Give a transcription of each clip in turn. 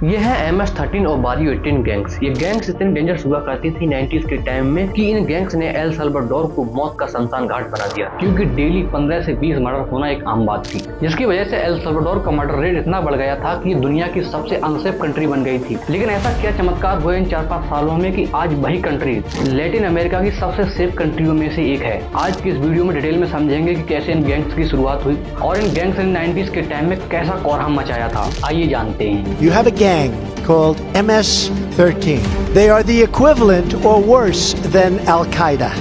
ये है MS-13 और बारियो 18 गैंग्स। ये गैंग्स इतनी डेंजरस हुआ करती थी 90s के टाइम में कि इन गैंग्स ने एल साल्वाडोर को मौत का शमशान घाट बना दिया, क्योंकि डेली 15 से 20 मर्डर होना एक आम बात थी, जिसकी वजह से एल साल्वाडोर का मर्डर रेट इतना बढ़ गया था कि दुनिया की सबसे अनसेफ कंट्री बन गई थी। लेकिन ऐसा क्या चमत्कार हुआ इन 4-5 सालों में कि आज वही कंट्री लैटिन अमेरिका की सबसे सेफ कंट्रियों में से एक है। आज की इस वीडियो में डिटेल में समझेंगे कि कैसे इन गैंग्स की शुरुआत हुई और इन गैंग्स ने 90s के टाइम में कैसा कोहराम मचाया था। आइए जानते हैं। You have a gang called MS-13. They are the equivalent or worse than Al-Qaeda.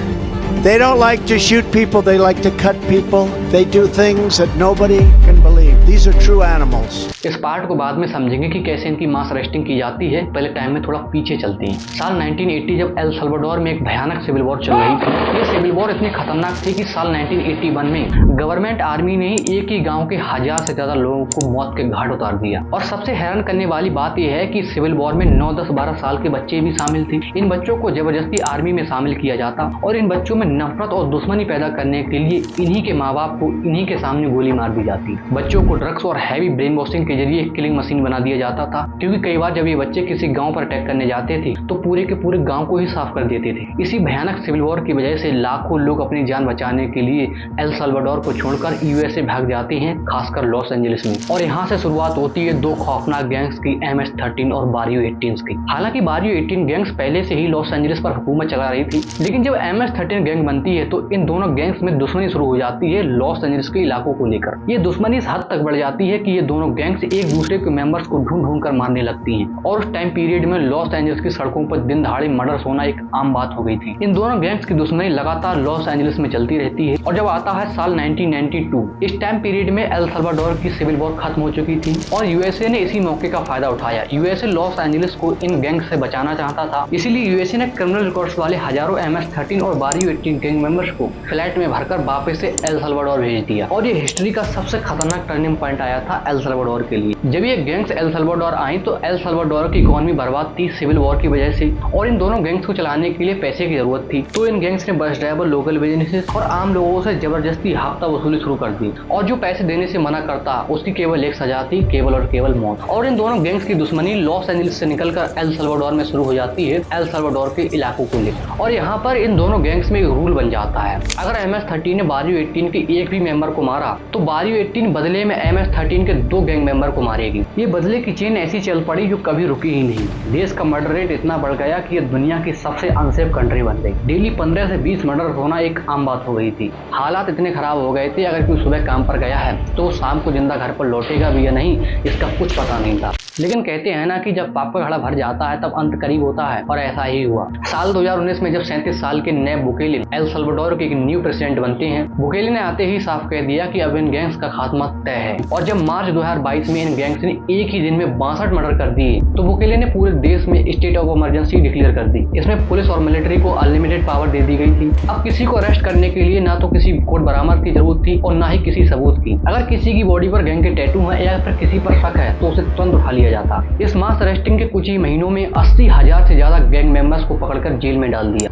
They don't like to shoot people, they like to cut people. They do things that nobody can believe. These are true animals. इस part को बाद में समझेंगे कि कैसे इनकी मास arresting की जाती है। पहले टाइम में थोड़ा पीछे चलते हैं। साल 1980 जब एल साल्वाडोर में एक भयानक सिविल वॉर चल रही थी। ये सिविल वॉर इतनी खतरनाक थी कि साल 1981 में गवर्नमेंट आर्मी ने एक ही गांव के 1000 से ज्यादा लोगों को मौत के घाट उतार दिया। और सबसे हैरान करने वाली बात यह है कि सिविल वॉर में 9, 10, 12 साल के बच्चे भी शामिल थे। इन बच्चों को जबरदस्ती आर्मी में शामिल किया जाता और इन बच्चों में नफरत और दुश्मनी पैदा करने के लिए इन्हीं के माँ बाप को इन्हीं के सामने गोली मार दी जाती। बच्चों को ड्रग्स और हैवी ब्रेन वॉशिंग के जरिए एक किलिंग मशीन बना दिया जाता था, क्योंकि कई बार जब ये बच्चे किसी गांव पर अटैक करने जाते थे तो पूरे के पूरे गांव को ही साफ कर देते थे। इसी भयानक सिविल वॉर की वजह से लाखों लोग अपनी जान बचाने के लिए एल साल्वाडोर को छोड़कर यूएसए भाग जाते हैं, खासकर लॉस एंजलिस में। और यहाँ से शुरुआत होती है दो खौफनाक गैंग्स की, MS-13 और बारियो 18 की। हालांकि बारियो 18 गैंग्स पहले से ही लॉस एंजलिस पर हुकूमत चला रही थी, लेकिन जब MS-13 गैंग बनती है तो इन दोनों गैंग्स में दुश्मनी शुरू हो जाती है लॉस एंजलिस के इलाकों को लेकर। ये दुश्मनी इस हद तक बढ़ जाती है कि ये दोनों गैंग्स एक दूसरे के मेंबर्स को ढूंढ ढूंढ कर मारने लगती हैं। और उस टाइम पीरियड में लॉस एंजलिस की सड़कों पर दिन दहाड़े मर्डर्स होना एक आम बात हो गई थी। इन दोनों गैंग्स की दुश्मनी लगातार लॉस एंजलिस में चलती रहती है। और जब आता है साल 1992, इस टाइम पीरियड में एल साल्वाडोर की सिविल वॉर खत्म हो चुकी थी और यूएसए ने इसी मौके का फायदा उठाया। यूएसए लॉस एंजलिस को इन गैंग्स से बचाना चाहता था, इसीलिए यूएसए ने क्रिमिनल रिकॉर्ड्स वाले हजारों MS-13 और बारियो 18 गैंग मेंबर्स को फ्लैट में भरकर वापस से एल साल्वाडोर भेज दिया। और ये हिस्ट्री का सबसे खतरनाक टर्निंग पॉइंट आया था एल साल्वाडोर के लिए। जब ये गैंग्स एल साल्वाडोर आई तो एल साल्वाडोर की इकोनॉमी बर्बाद थी सिविल वॉर की वजह से, और इन दोनों गैंग्स को चलाने के लिए पैसे की जरूरत थी। तो इन गैंग्स ने बस ड्राइवर, लोकल बिजनेसेस और आम लोगों से जबरदस्ती हफ्ता वसूली शुरू कर दी। और जो पैसे देने से मना करता उसकी केवल एक सजा थी, केवल और केवल मौत। और इन दोनों गैंग्स की दुश्मनी लॉस एंजलिस से निकलकर एल साल्वाडोर में शुरू हो जाती है, एल साल्वाडोर के इलाकों को लेकर। और यहाँ पर इन दोनों गैंग्स में एक रूल बन जाता है, अगर MS-13 ने बारियो 18 के एक भी मेंबर को मारा तो बारियो 18 बदले में MS-13 के 2 गैंग मेंबर को मारेगी। ये बदले की चेन ऐसी चल पड़ी जो कभी रुकी ही नहीं। देश का मर्डर रेट इतना बढ़ गया कि ये दुनिया की सबसे अनसेफ कंट्री बन गई। डेली 15 से 20 मर्डर होना एक आम बात हो गई थी। हालात इतने खराब हो गए थे, अगर कोई सुबह काम पर गया है तो शाम को जिंदा घर पर लौटेगा भी या नहीं इसका कुछ पता नहीं था। लेकिन कहते हैं ना कि जब पाप का घड़ा भर जाता है तब अंत करीब होता है, और ऐसा ही हुआ। साल 2019 में जब 37 साल के नैब बुकेले एल साल्वाडोर के एक न्यू प्रेसिडेंट बनते हैं, बुकेले ने आते ही साफ कह दिया कि अब इन गैंग्स का खात्मा तय है। और जब मार्च 2022 में इन गैंग्स ने एक ही दिन में 62 मर्डर कर दिए तो बुकेले ने पूरे देश में स्टेट ऑफ इमरजेंसी डिक्लेयर कर दी। इसमें पुलिस और मिलिट्री को अनलिमिटेड पावर दे दी गई थी। अब किसी को अरेस्ट करने के लिए ना तो किसी कोर्ट बरामद की जरूरत थी और ना ही किसी सबूत की। अगर किसी की बॉडी पर गैंग के टैटू है या फिर किसी पर शक है तो उसे तुरंत उठा लिया जाता। इस मास अरेस्टिंग के कुछ ही महीनों में 80,000 से ज्यादा गैंग मेंबर्स को पकड़कर जेल में डाल दिया।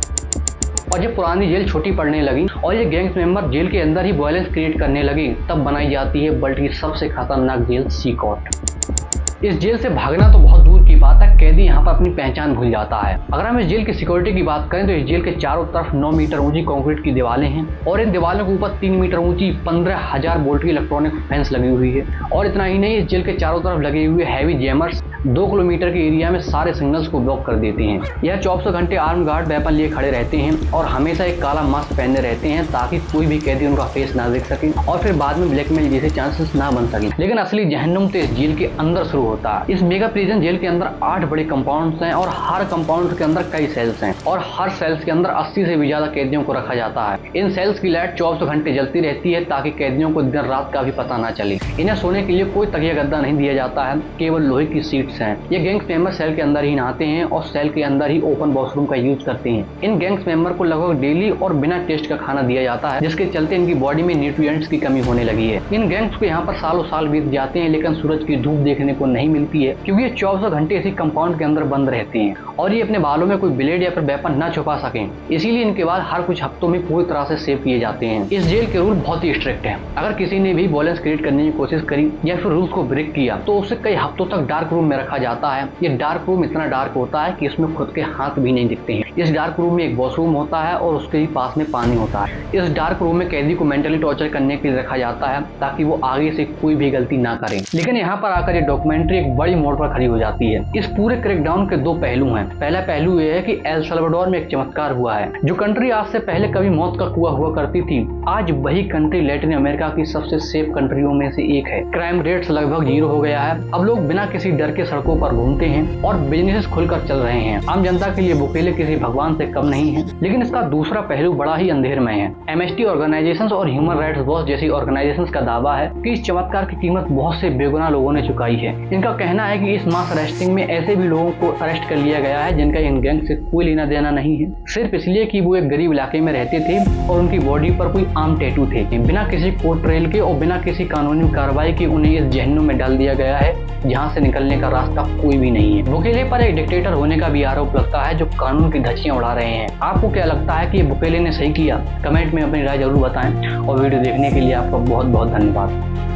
और जब पुरानी जेल छोटी पड़ने लगी और ये गैंग्स मेंबर जेल के अंदर ही वायलेंस क्रिएट करने लगी, तब बनाई जाती है वर्ल्ड की सबसे खतरनाक जेल, सीकॉट। इस जेल से भागना तो बहुत दूर की बात है, कैदी यहाँ पर अपनी पहचान भूल जाता है। अगर हम इस जेल की सिक्योरिटी की बात करें तो इस जेल के चारों तरफ 9 मीटर ऊंची कंक्रीट की दीवारें हैं और इन दीवारों के ऊपर 3 मीटर ऊंची 15,000 वोल्ट की इलेक्ट्रॉनिक फेंस लगी हुई है। और इतना ही नहीं, इस जेल के चारों तरफ लगे हुए हैवी जैमर्स 2 किलोमीटर के एरिया में सारे सिग्नल्स को ब्लॉक कर देते हैं। यह 24 घंटे आर्म गार्ड वेपन लिए खड़े रहते हैं और हमेशा एक काला मास्क पहने रहते हैं ताकि कोई भी कैदी उनका फेस ना देख सके और फिर बाद में ब्लैकमेल जैसे चांसेस ना बन सके। लेकिन असली जहन्नुम तो इस जेल के अंदर शुरू होता है। इस मेगा प्रिजन जेल के अंदर 8 बड़े कंपाउंड्स हैं और हर कंपाउंड के अंदर कई सेल्स हैं और हर सेल्स के अंदर 80 से भी ज्यादा कैदियों को रखा जाता है। इन सेल्स की लाइट 24 घंटे जलती रहती है ताकि कैदियों को दिन रात का भी पता ना चले। इन्हें सोने के लिए कोई तकिया गद्दा नहीं दिया जाता है, केवल लोहे की सीट्स हैं। ये गैंग्स मेंबर सेल के अंदर ही नहाते हैं और सेल के अंदर ही ओपन वॉशरूम का यूज करते हैं। इन गैंग्स मेंबर को लगभग डेली और बिना टेस्ट का खाना दिया जाता है, जिसके चलते इनकी बॉडी में न्यूट्रिएंट्स की कमी होने लगी है। इन गैंग्स को यहाँ पर सालों साल बीत जाते हैं लेकिन सूरज की धूप देखने को नहीं मिलती है, क्योंकि ये 24 घंटे इसी कंपाउंड के अंदर बंद रहते हैं और ये अपने बालों में कोई ब्लेड या फिर वेपन न छुपा सकें, इसीलिए इनके बाल हर कुछ हफ्तों में पूरी तरह से सेव किए जाते हैं। इस जेल के रूल बहुत ही स्ट्रिक्ट है। अगर किसी ने भी वॉयलेंस क्रिएट करने की कोशिश करी या फिर रूल्स को ब्रेक किया तो उसे कई हफ्तों तक डार्क रूम में रखा जाता है। ये डार्क रूम इतना डार्क होता है कि इसमें खुद के हाथ भी नहीं दिखते हैं। इस डार्क रूम में एक वॉशरूम होता है और उसके ही पास में पानी होता है। इस डार्क रूम में कैदी को मेंटली टॉर्चर करने के लिए रखा जाता है ताकि वो आगे से कोई भी गलती ना करें। लेकिन यहाँ पर आकर ये डॉक्यूमेंट्री एक बड़ी मोड़ पर खड़ी हो जाती है। इस पूरे क्रैकडाउन के दो पहलू हैं। पहला पहलू ये है कि एल सल्वाडोर में एक चमत्कार हुआ है। जो कंट्री आज से पहले कभी मौत का कुआं हुआ करती थी, आज वही कंट्री लैटिन अमेरिका की सबसे सेफ कंट्रियों में से एक है। क्राइम रेट्स लगभग 0 हो गया है। अब लोग बिना किसी डर के सड़कों पर घूमते हैं और बिजनेस खुलकर चल रहे हैं। आम जनता के लिए बुकेले किसी भगवान से कम नहीं है। लेकिन इसका दूसरा पहलू बड़ा ही अंधेरमय है। एमएसटी ऑर्गेनाइजेशंस और ह्यूमन राइट्स वॉच जैसी ऑर्गेनाइजेशंस का दावा है कि इस चमत्कार की कीमत बहुत से बेगुनाह लोगों ने चुकाई है। इनका कहना है कि इस मास अरेस्टिंग में ऐसे भी लोगों को अरेस्ट कर लिया गया है जिनका इन गैंग से कोई लेना देना नहीं है, सिर्फ इसलिए कि वो एक गरीब इलाके में रहते थे और उनकी बॉडी पर कोई आम टैटू थे। बिना किसी कोर्ट ट्रायल के और बिना किसी कानूनी कार्रवाई के उन्हें इस जहन्नुम में डाल दिया गया है जहां से निकलने का रास्ता कोई भी नहीं है। बुकेले पर एक डिक्टेटर होने का भी आरोप लगता है जो कानून की धज्जियां उड़ा रहे हैं। आपको क्या लगता है कि बुकेले ने सही किया? कमेंट में अपनी राय जरूर बताएं और वीडियो देखने के लिए आपका बहुत बहुत धन्यवाद।